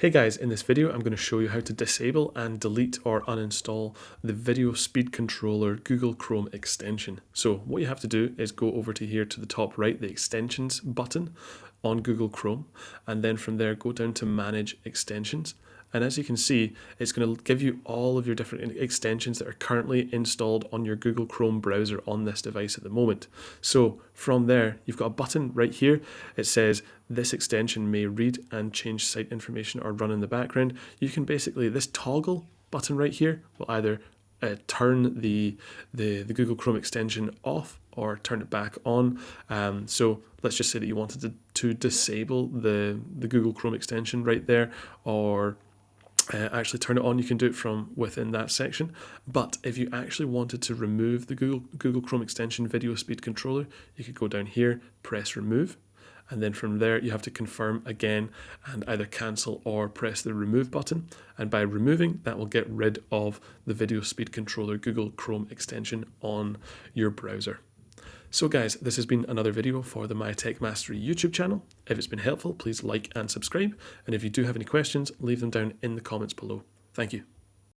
Hey guys, in this video I'm going to show you how to disable and delete or uninstall the Video Speed Controller Google Chrome extension. So what you have to do is go over to here to the top right, the extensions button on Google Chrome, and then from there go down to manage extensions. And as you can see, it's going to give you all of your different extensions that are currently installed on your Google Chrome browser on this device at the moment. So from there, you've got a button right here. It says this extension may read and change site information or run in the background. You can basically, this toggle button right here will either turn the Google Chrome extension off or turn it back on. So let's just say that you wanted to disable the Google Chrome extension right there, or actually turn it on. You can do it from within that section. But if you actually wanted to remove the Google Chrome extension Video Speed Controller, you could go down here, press remove, and then from there you have to confirm again and either cancel or press the remove button. And by removing, that will get rid of the Video Speed Controller Google Chrome extension on your browser. So guys, this has been another video for the My Tech Mastery YouTube channel. If it's been helpful, please like and subscribe. And if you do have any questions, leave them down in the comments below. Thank you.